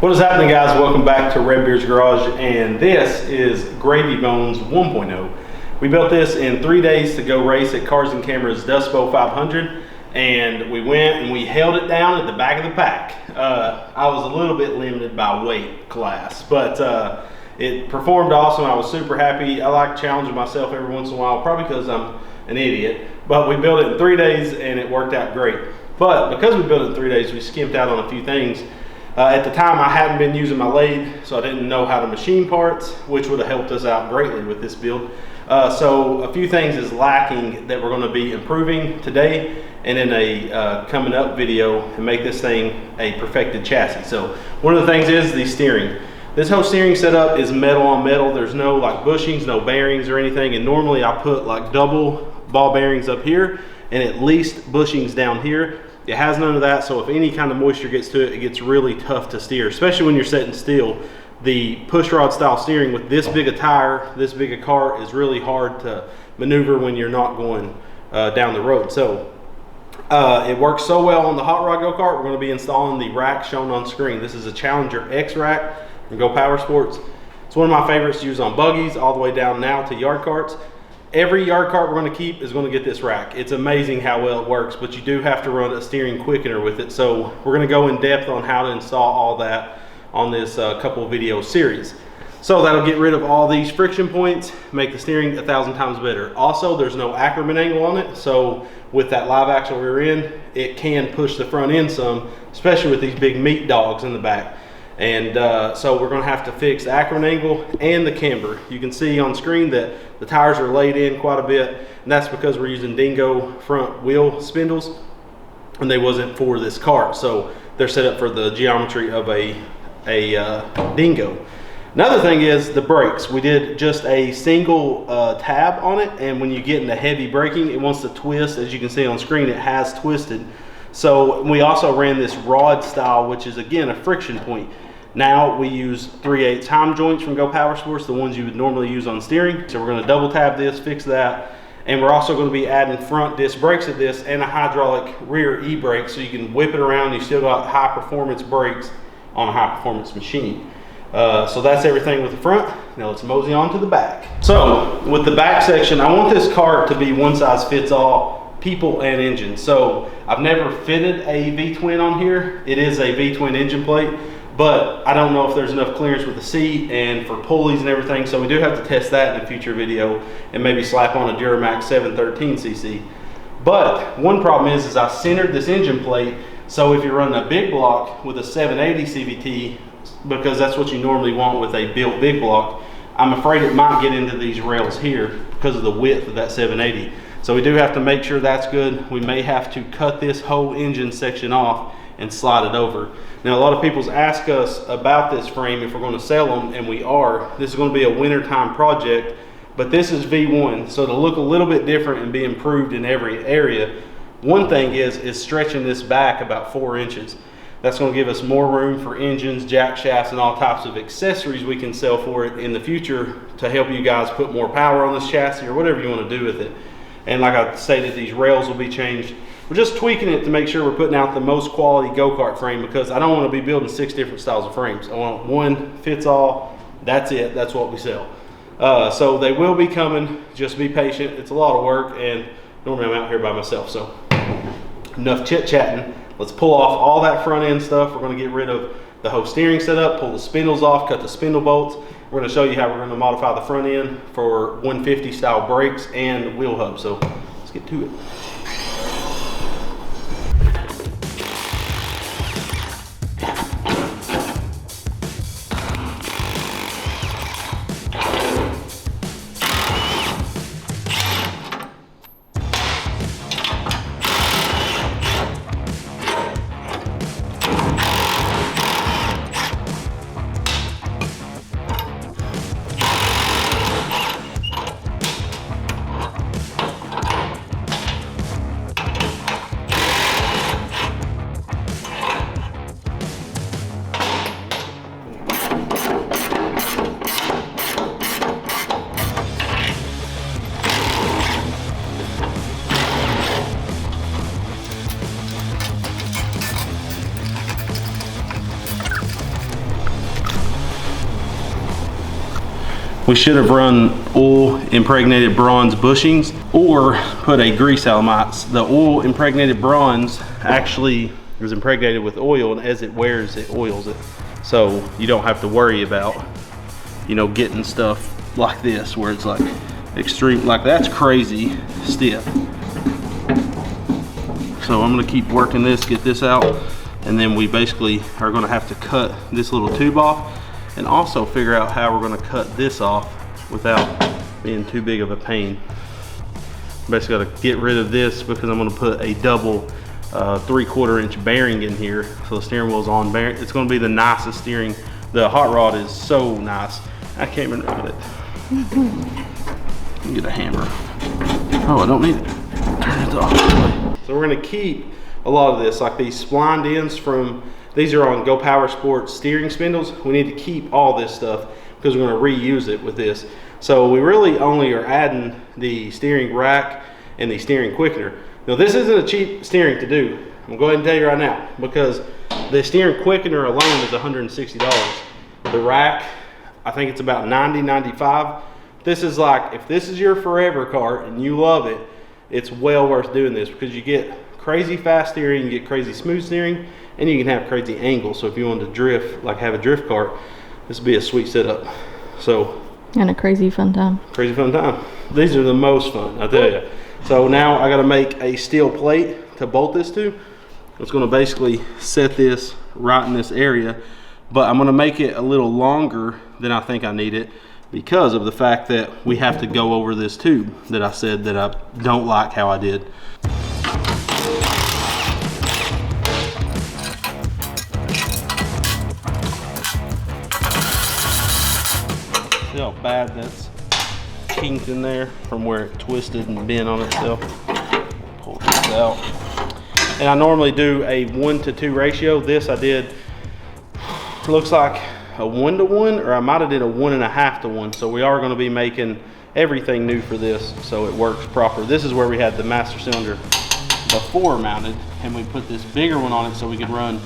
What is happening, guys? Welcome back to Redbeard's Garage, and this is Gravy Bones 1.0. We built this in 3 days to go race at Cars and Cameras Dust Bowl 500, and we went and we held it down at the back of the pack. I was a little bit limited by weight class, but it performed awesome. I was super happy. I like challenging myself every once in a while, probably because I'm an idiot, but we built it in 3 days and it worked out great. But because we built it in 3 days, we skimped out on a few things. At the time, I hadn't been using my lathe, so I didn't know how to machine parts, which would have helped us out greatly with this build. So a few things is lacking that we're going to be improving today and in a coming up video and make this thing a perfected chassis. So one of the things is the steering. This whole steering setup is metal on metal. There's no like bushings, no bearings or anything. And normally I put like double ball bearings up here and at least bushings down here. It has none of that, so if any kind of moisture gets to it, it gets really tough to steer, especially when you're setting still. The push rod style steering with this big a tire, this big a car, is really hard to maneuver when you're not going down the road. So it works so well on the Hot Rod Go-Kart. We're going to be installing the rack shown on screen. This is a Challenger X rack from Go Power Sports. It's one of my favorites to use on buggies all the way down now to yard carts. Every yard cart we're going to keep is going to get this rack. It's amazing how well it works, but you do have to run a steering quickener with it. So we're going to go in depth on how to install all that on this couple video series. So that'll get rid of all these friction points, make the steering 1,000 times better. Also, there's no Ackerman angle on it, so with that live axle rear end, it can push the front end some, especially with these big meat dogs in the back. And so we're going to have to fix the Ackerman angle and the camber. You can see on screen that the tires are laid in quite a bit, and that's because we're using Dingo front wheel spindles, and they wasn't for this cart, so they're set up for the geometry of a Dingo. Another thing is the brakes. We did just a single tab on it, and when you get into heavy braking, it wants to twist. As you can see on screen, it has twisted. So we also ran this rod style, which is again a friction point. Now we use 3/8 Heim joints from Go Power Sports, the ones you would normally use on steering. So we're going to double tab this, fix that, and we're also going to be adding front disc brakes to this and a hydraulic rear e-brake, so you can whip it around. You still got high performance brakes on a high performance machine. So that's everything with the front. Now let's mosey on to the back. So with the back section, I want this cart to be one size fits all, people and engine. So I've never fitted a V-twin on here. It is a V-twin engine plate, but I don't know if there's enough clearance with the seat and for pulleys and everything. So we do have to test that in a future video and maybe slap on a Duramax 713cc. But one problem is I centered this engine plate. So if you're running a big block with a 780 CVT, because that's what you normally want with a built big block, I'm afraid it might get into these rails here because of the width of that 780. So we do have to make sure that's good. We may have to cut this whole engine section off and slide it over. Now a lot of people ask us about this frame if we're going to sell them, and we are. This is going to be a wintertime project, but this is V1, so to look a little bit different and be improved in every area. One thing is stretching this back about 4 inches. That's going to give us more room for engines, jack shafts, and all types of accessories we can sell for it in the future to help you guys put more power on this chassis or whatever you want to do with it. And like I stated, these rails will be changed. We're just tweaking it to make sure we're putting out the most quality go-kart frame, because I don't want to be building 6 different styles of frames. I want one fits all. That's it. That's what we sell. So they will be coming. Just be patient. It's a lot of work, and normally I'm out here by myself. So enough chit-chatting. Let's pull off all that front end stuff. We're going to get rid of the whole steering setup, pull the spindles off, cut the spindle bolts. We're going to show you how we're going to modify the front end for 150 style brakes and wheel hub. So let's get to it. We should have run oil impregnated bronze bushings or put a grease Alamites. The oil impregnated bronze actually is impregnated with oil, and as it wears, it oils it. So you don't have to worry about, you know, getting stuff like this where it's like extreme, like that's crazy stiff. So I'm gonna keep working this, get this out, and then we basically are gonna have to cut this little tube off and also figure out how we're gonna cut this off without being too big of a pain. Basically gotta get rid of this because I'm gonna put a double 3/4 inch bearing in here. So the steering wheel's on bearing. It's gonna be the nicest steering. The hot rod is so nice. I can't even run it. Let me get a hammer. Oh, I don't need it. Turn it off. So we're gonna keep a lot of this, like these splined ends from, these are on Go Power Sports steering spindles. We need to keep all this stuff because we're gonna reuse it with this. So we really only are adding the steering rack and the steering quickener. Now this isn't a cheap steering to do. I'm gonna go ahead and tell you right now, because the steering quickener alone is $160. The rack, I think it's about $90, $95. This is like, if this is your forever car and you love it, it's well worth doing this because you get crazy fast steering, you get crazy smooth steering, and you can have crazy angles. So if you wanted to drift, like have a drift cart, this would be a sweet setup. So. And a crazy fun time. Crazy fun time. These are the most fun, I tell you. So now I gotta make a steel plate to bolt this to. It's gonna basically set this right in this area, but I'm gonna make it a little longer than I think I need it because of the fact that we have to go over this tube that I said that I don't like how I did. See how bad that's kinked in there from where it twisted and bent on itself. Pull this out. And I normally do a 1-to-2 ratio. This I did, looks like a 1-to-1, or I might have did a 1.5-to-1. So we are going to be making everything new for this so it works proper. This is where we had the master cylinder before mounted, and we put this bigger one on it so we could run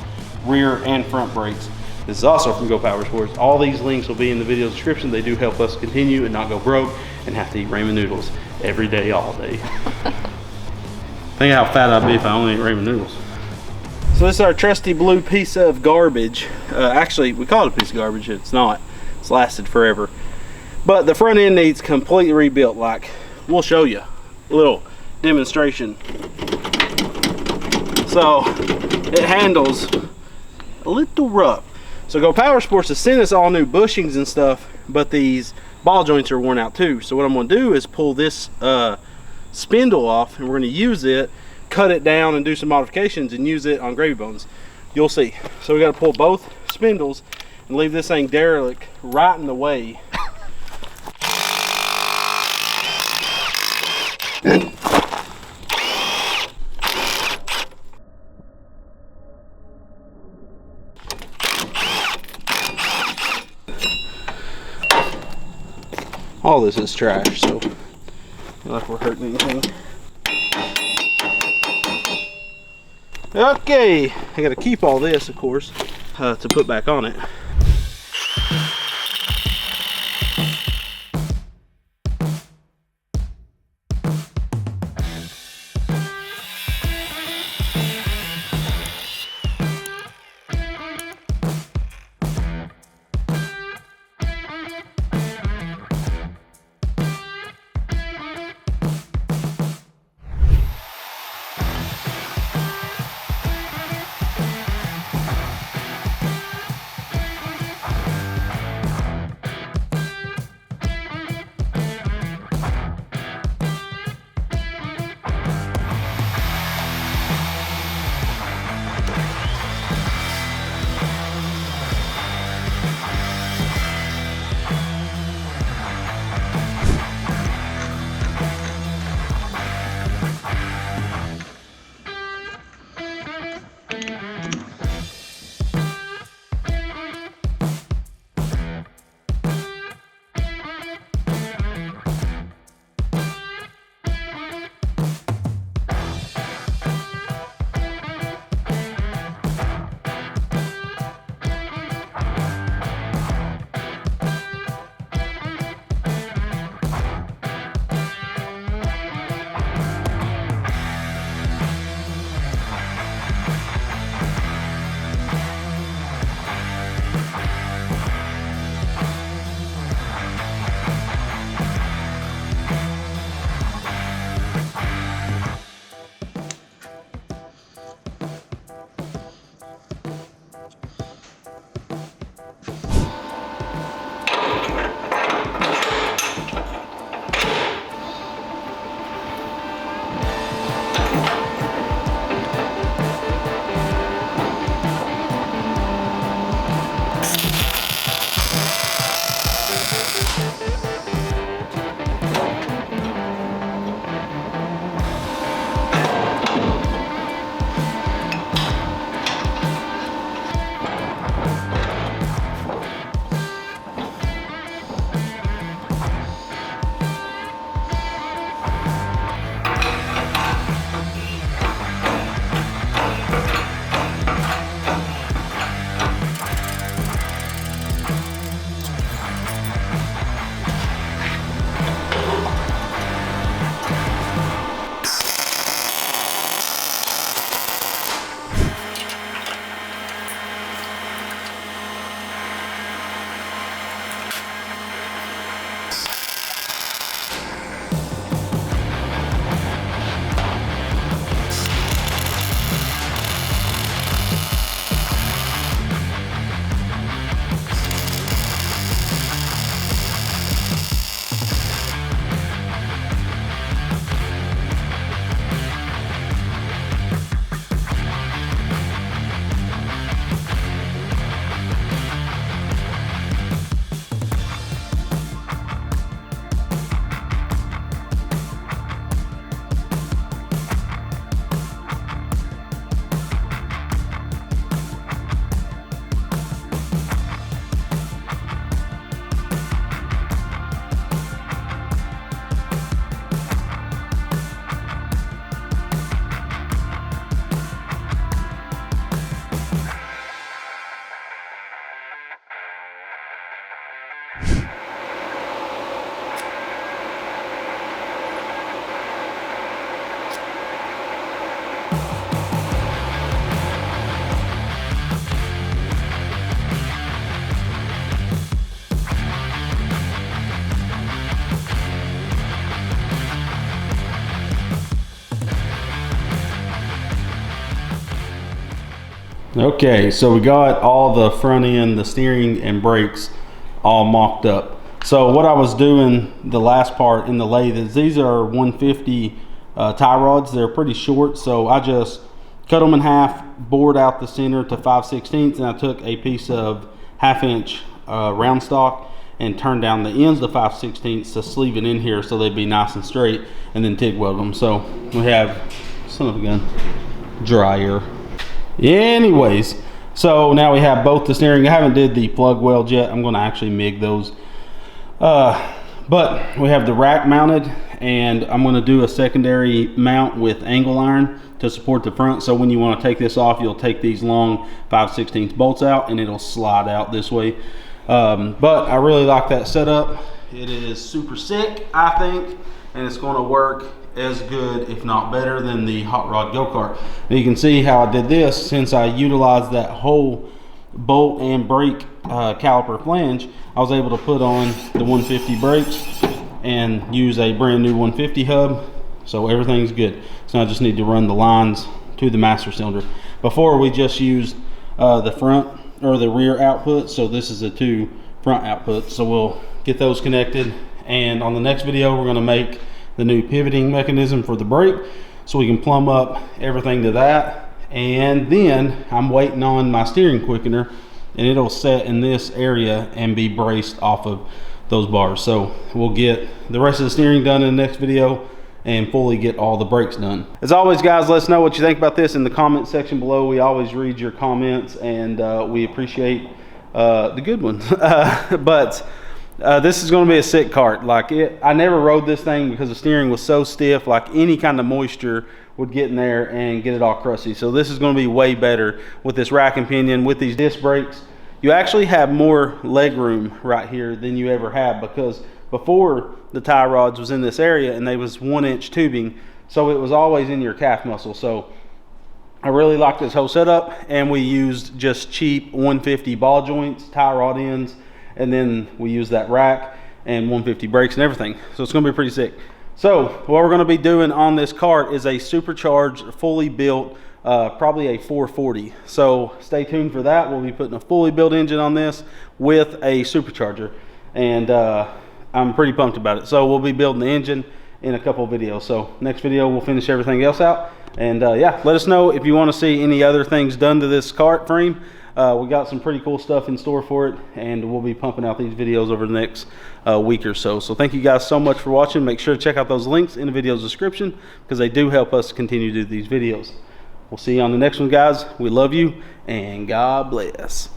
rear and front brakes. This is also from Go Power Sports. All these links will be in the video description. They do help us continue and not go broke and have to eat ramen noodles every day, all day. Think how fat I'd be if I only ate ramen noodles. So this is our trusty blue piece of garbage. Actually, we call it a piece of garbage. It's not. It's lasted forever. But the front end needs completely rebuilt. Like, we'll show you a little demonstration. So, it handles a little rough. So Go Power Sports has sent us all new bushings and stuff, but these ball joints are worn out too. So what I'm gonna do is pull this spindle off, and we're gonna use it, cut it down and do some modifications and use it on Gravy Bones. You'll see. So we gotta pull both spindles and leave this thing derelict right in the way. All this is trash, so not like we're hurting anything. Okay, I gotta keep all this, of course, to put back on it. Okay, so we got all the front end, the steering and brakes all mocked up. So what I was doing the last part in the lathe is these are 150 tie rods. They're pretty short, so I just cut them in half, bored out the center to 5/16, and I took a piece of 1/2 inch round stock and turned down the ends to 5/16 to sleeve it in here so they'd be nice and straight, and then TIG weld them. So we have, son of a gun, dryer. Anyways, so now we have both the steering. I haven't did the plug weld yet. I'm going to actually MIG those. But we have the rack mounted, and I'm going to do a secondary mount with angle iron to support the front. So when you want to take this off, you'll take these long 5/16 bolts out and it'll slide out this way. But I really like that setup. It is super sick, I think, and it's going to work as good, if not better, than the Hot Rod Go-Kart. You can see how I did this. Since I utilized that whole bolt and brake caliper flange, I was able to put on the 150 brakes and use a brand new 150 hub, so everything's good. So I just need to run the lines to the master cylinder. Before, we just used the front or the rear output, so this is the two front outputs. So we'll get those connected, and on the next video we're going to make the new pivoting mechanism for the brake so we can plumb up everything to that. And then I'm waiting on my steering quickener, and it'll set in this area and be braced off of those bars. So we'll get the rest of the steering done in the next video and fully get all the brakes done. As always, guys, let us know what you think about this in the comment section below. We always read your comments, and we appreciate the good ones. This is going to be a sick kart. I never rode this thing because the steering was so stiff, like any kind of moisture would get in there and get it all crusty. So this is going to be way better with this rack and pinion, with these disc brakes. You actually have more leg room right here than you ever have, because before the tie rods was in this area and they was 1-inch tubing, so it was always in your calf muscle. So I really like this whole setup, and we used just cheap 150 ball joints, tie rod ends, and then we use that rack and 150 brakes and everything. So it's gonna be pretty sick. So what we're gonna be doing on this kart is a supercharged, fully built, probably a 440. So stay tuned for that. We'll be putting a fully built engine on this with a supercharger, and I'm pretty pumped about it. So we'll be building the engine in a couple of videos. So next video we'll finish everything else out, and yeah, let us know if you want to see any other things done to this kart frame. We got some pretty cool stuff in store for it, and we'll be pumping out these videos over the next week or so. So thank you guys so much for watching. Make sure to check out those links in the video's description, because they do help us continue to do these videos. We'll see you on the next one, guys. We love you, and God bless.